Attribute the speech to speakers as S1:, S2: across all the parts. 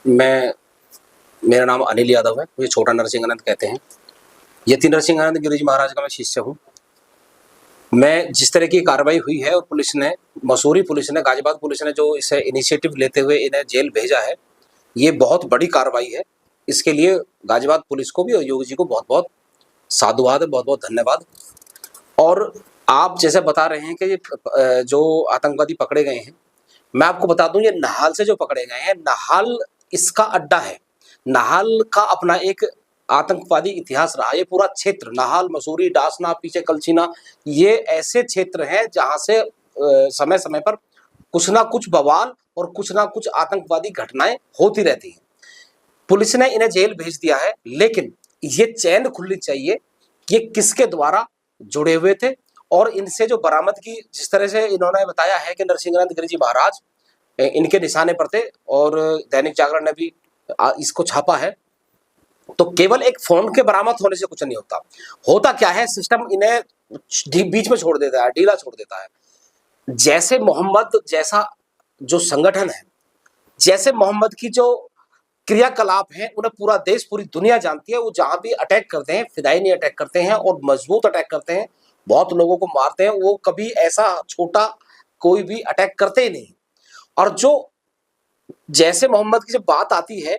S1: मैं मेरा नाम अनिल यादव है, मुझे छोटा नरसिंह आनंद कहते हैं। यति नरसिंह आनंद गिरिजी महाराज का मैं शिष्य हूँ। मैं जिस तरह की कार्रवाई हुई है और पुलिस ने, मसूरी पुलिस ने, गाजियाबाद पुलिस ने जो इसे इनिशिएटिव लेते हुए इन्हें जेल भेजा है, ये बहुत बड़ी कार्रवाई है। इसके लिए गाजियाबाद पुलिस को भी और योगी जी को बहुत बहुत साधुवाद है, बहुत बहुत धन्यवाद। और आप जैसे बता रहे हैं कि ये जो आतंकवादी पकड़े गए हैं, मैं आपको बता दूं, ये नाहाल से जो पकड़े गए हैं, नाहाल इसका अड्डा है। नाहाल का अपना एक आतंकवादी इतिहास रहा। ये पूरा क्षेत्र नाहाल, मसूरी, डासना, पीछे कलसीना, ये ऐसे क्षेत्र हैं जहां से समय समय पर कुछ ना कुछ बवाल और कुछ ना कुछ आतंकवादी घटनाएं होती रहती हैं। पुलिस ने इन्हें जेल भेज दिया है, लेकिन ये चैन खुलनी चाहिए कि ये किसके द्वारा जुड़े हुए थे। और इनसे जो बरामद की, जिस तरह से इन्होंने बताया है कि नरसिंह गिरिजी महाराज इनके निशाने पर थे, और दैनिक जागरण ने भी इसको छापा है, तो केवल एक फोन के बरामद होने से कुछ नहीं होता। होता क्या है, सिस्टम इन्हें बीच में छोड़ देता है, ढीला छोड़ देता है। जैसे मोहम्मद जैसा जो संगठन है, जैसे मोहम्मद की जो क्रियाकलाप है, उन्हें पूरा देश, पूरी दुनिया जानती है। वो जहां भी अटैक करते हैं, फिदाई नहीं अटैक करते हैं और मजबूत अटैक करते हैं, बहुत लोगों को मारते हैं। वो कभी ऐसा छोटा कोई भी अटैक करते ही नहीं। और जो जैसे मोहम्मद की जब बात आती है,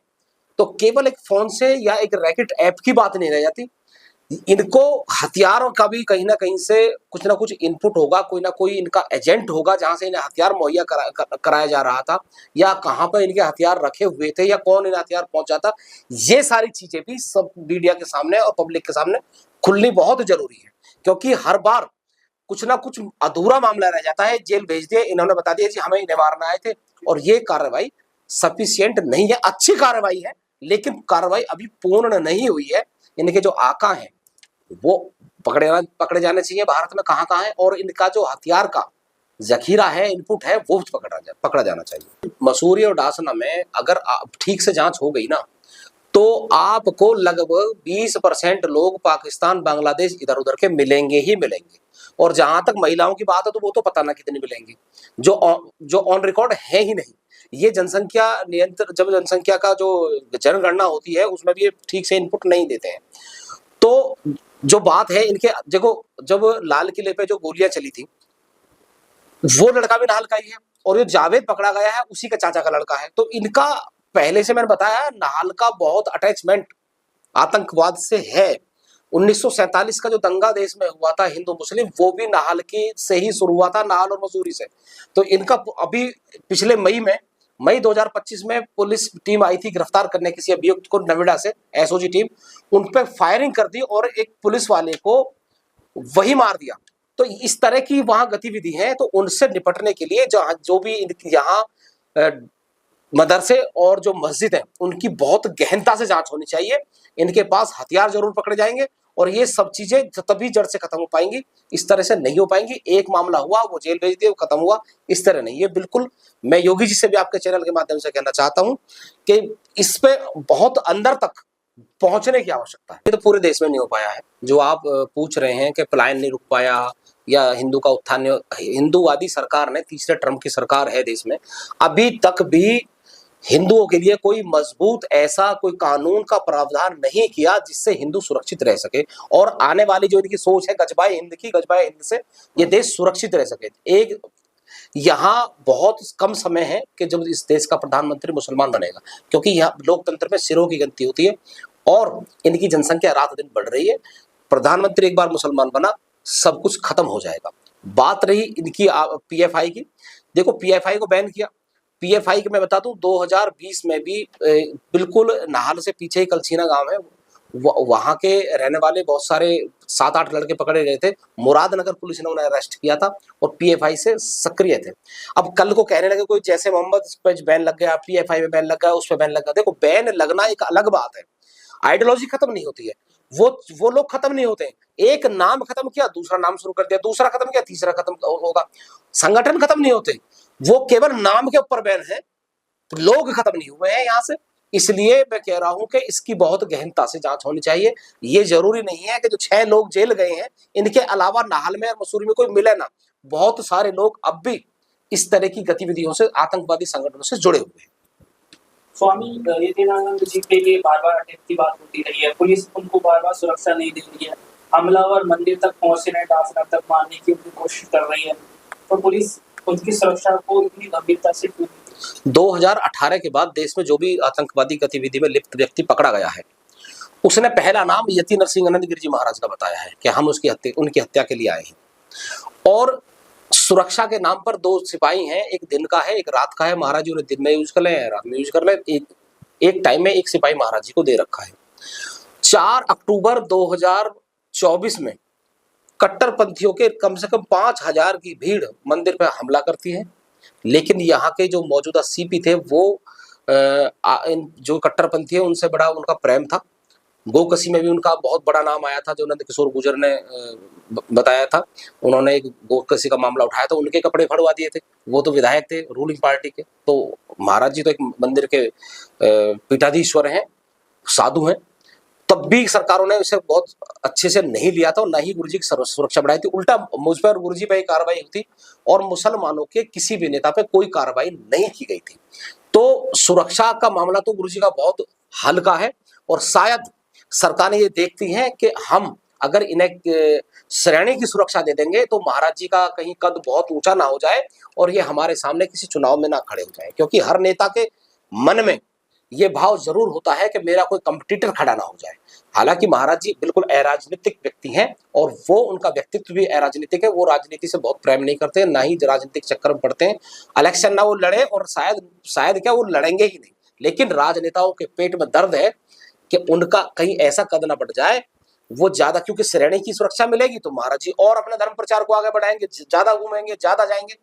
S1: तो केवल एक फोन से या एक रैकेट ऐप की बात नहीं रह जाती। इनको हथियारों का भी कहीं ना कहीं से कुछ ना कुछ इनपुट होगा, कोई ना कोई इनका एजेंट होगा जहां से इन्हें हथियार मुहैया कराया जा रहा था, या कहां पर इनके हथियार रखे हुए थे, या कौन इन्हें हथियार पहुंचाता। ये सारी चीजें भी सब मीडिया के सामने और पब्लिक के सामने खुलनी बहुत जरूरी है, क्योंकि हर बार कुछ ना कुछ अधूरा मामला रह जाता है। जेल भेज दिए, इन्होंने बता दिया जी हमें इन्हें मारना आए थे, और ये कार्रवाई सफिशियंट नहीं है। अच्छी कार्रवाई है, लेकिन कार्रवाई अभी पूर्ण नहीं हुई है। इनके जो आका हैं वो पकड़े जाने चाहिए भारत में कहां कहां है, और इनका जो हथियार का जखीरा है, इनपुट है, वो पकड़ा जाना चाहिए। मसूरी और डासना में अगर ठीक से जांच हो गई ना, तो आपको लगभग 20% लोग पाकिस्तान, बांग्लादेश, इधर उधर के मिलेंगे ही मिलेंगे। और जहां तक महिलाओं की बात है, तो वो तो पता ना कितनी मिलेंगी, जो ऑन रिकॉर्ड है ही नहीं। ये जनसंख्या नियंत्रण, जब जनसंख्या का जो जनगणना होती है, उसमें भी ये ठीक से इनपुट नहीं देते हैं। तो जो बात है इनके, देखो, जब लाल किले पे जो गोलियां चली थी, वो लड़का भी नाहल का ही है, और जो जावेद पकड़ा गया है उसी का चाचा का लड़का है। तो इनका पहले से मैंने बताया, नाहल का बहुत अटैचमेंट आतंकवाद से है। 1947 का जो दंगा देश में हुआ था हिंदू मुस्लिम, वो भी नाहल की से ही शुरू हुआ था, नाहल और मसूरी से। तो इनका अभी पिछले मई 2025 में पुलिस टीम आई थी गिरफ्तार करने किसी अभियुक्त को, नोएडा से एसओजी टीम, उन पर फायरिंग कर दी और एक पुलिस वाले को वही मार दिया। तो इस तरह की वहां गतिविधि है। तो उनसे निपटने के लिए जो भी यहाँ मदरसे और जो मस्जिद है, उनकी बहुत गहनता से जांच होनी चाहिए। इनके पास हथियार जरूर पकड़े जाएंगे, और ये सब चीजें तभी जड़ से खत्म हो पाएंगी। इस तरह से नहीं हो पाएंगी। एक मामला हुआ, वो जेल भेज दिए, वो खत्म हुआ, इस तरह नहीं। ये बिल्कुल, मैं योगी जी से भी आपके चैनल के माध्यम से कहना चाहता हूं कि इस पे बहुत अंदर तक पहुंचने की आवश्यकता है। ये तो पूरे देश में नहीं हो पाया है। जो आप पूछ रहे हैं कि पलायन नहीं रुक पाया या हिंदू का उत्थान, हिंदूवादी सरकार ने, तीसरे टर्म की सरकार है देश में, अभी तक भी हिंदुओं के लिए कोई मजबूत ऐसा कोई कानून का प्रावधान नहीं किया जिससे हिंदू सुरक्षित रह सके। और आने वाली जो इनकी सोच है गजबाए हिंद से ये देश सुरक्षित रह सके। एक यहाँ बहुत कम समय है कि जब इस देश का प्रधानमंत्री मुसलमान बनेगा, क्योंकि यहाँ लोकतंत्र में सिरों की गिनती होती है, और इनकी जनसंख्या रात दिन बढ़ रही है। प्रधानमंत्री एक बार मुसलमान बना, सब कुछ खत्म हो जाएगा। बात रही इनकी पीएफआई की, देखो पीएफआई को बैन किया। पीएफआई के मैं बता दूं, 2020 में भी बिल्कुल नाहल से पीछे ही कलसीना गांव है, वहां के रहने वाले बहुत सारे 7-8 लड़के पकड़े गए थे। मुरादनगर पुलिस ने उन्हें अरेस्ट किया था, और पीएफआई से सक्रिय थे। अब कल को कहने लगे कोई, जैसे मोहम्मद पे बैन लग गया, पीएफआई पे बैन लग गया, उस पे बैन लग गया। देखो, बैन लगना एक अलग बात है, आइडियोलॉजी खत्म नहीं होती है। वो लोग खत्म नहीं होते। एक नाम खत्म किया, दूसरा नाम शुरू कर दिया, दूसरा खत्म किया, तीसरा खत्म होगा। संगठन खत्म नहीं होते, वो केवल नाम के ऊपर बैन है, तो लोग खत्म नहीं हुए हैं यहाँ से। इसलिए मैं कह रहा हूं कि इसकी बहुत गहनता से जांच होनी चाहिए। ये जरूरी नहीं है कि जो 6 लोग जेल गए हैं, इनके अलावा नाहल में और मसूरी में कोई मिले ना। बहुत सारे लोग अब भी इस तरह की गतिविधियों से, आतंकवादी संगठनों से जुड़े हुए हैं।
S2: स्वामी यतीनानंद जी के लिए बार बार अटैक की बात होती रही है, पुलिस उनको बार बार सुरक्षा नहीं दे रही है, हमलावर मंदिर तक पहुंचने डांसर तक मारने की उनकी कोशिश कर रही है, तो पुलिस उनकी सुरक्षा को इतनी गंभीरता से क्यों?
S1: 2018 के बाद देश में जो भी आतंकवादी गतिविधि में लिप्त व्यक्ति पकड़ा गया है, उसने पहला नाम यति नरसिंहानंद गिरिजी महाराज का बताया है कि हम उनकी हत्या के लिए आए हैं। और सुरक्षा के नाम पर दो सिपाही हैं, एक दिन का है एक रात का है। महाराज जी उन्हें दिन में यूज कर ले, रात में यूज कर ले। एक टाइम में एक सिपाही महाराज जी को दे रखा है। 4 अक्टूबर 2024 में कट्टरपंथियों के कम से कम 5000 की भीड़ मंदिर पर हमला करती है, लेकिन यहाँ के जो मौजूदा सीपी थे वो जो कट्टरपंथी है उनसे बड़ा उनका प्रेम था। गोकसी में भी उनका बहुत बड़ा नाम आया था, जो नंद किशोर गुर्जर ने बताया था। उन्होंने एक गोकसी का मामला उठाया था, उनके कपड़े फड़वा दिए थे। वो तो विधायक थे रूलिंग पार्टी के, तो महाराज जी तो एक मंदिर के पीठाधीश्वर हैं, साधु हैं। तब भी सरकारों ने इसे बहुत अच्छे से नहीं लिया था और न ही गुरुजी की सुरक्षा बढ़ाई थी। उल्टा मुझ पर गुरुजी पर कार्रवाई हुई थी और मुसलमानों के किसी भी नेता पे कोई कार्रवाई नहीं की गई थी। तो सुरक्षा का मामला तो गुरुजी का बहुत हल्का है और शायद सरकारें ये देखती हैं कि हम अगर इन्हें श्रेणी की सुरक्षा दे देंगे तो महाराज जी का कहीं कद बहुत ऊंचा ना हो जाए और ये हमारे सामने किसी चुनाव में ना खड़े हो जाए, क्योंकि हर नेता के मन में ये भाव जरूर होता है कि मेरा कोई कंपटीटर खड़ा ना हो जाए। हालांकि महाराज जी बिल्कुल अराजनीतिक व्यक्ति हैं और वो उनका व्यक्तित्व भी अराजनीतिक है। वो राजनीति से बहुत प्रेम नहीं करते, ना ही राजनीतिक चक्कर में पड़ते हैं। इलेक्शन ना वो लड़े और शायद क्या वो लड़ेंगे ही नहीं, लेकिन राजनेताओं के पेट में दर्द है कि उनका कहीं ऐसा कद ना बढ़ जाए वो ज्यादा, क्योंकि श्रेणी की सुरक्षा मिलेगी तो महाराज जी और अपने धर्म प्रचार को आगे बढ़ाएंगे, ज्यादा घूमेंगे, ज्यादा जाएंगे,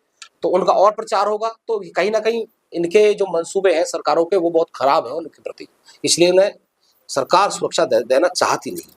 S1: तो उनका और प्रचार होगा। तो कहीं ना कहीं इनके जो मंसूबे हैं सरकारों के वो बहुत खराब है उनके प्रति, इसलिए उन्हें सरकार सुरक्षा देना चाहती नहीं।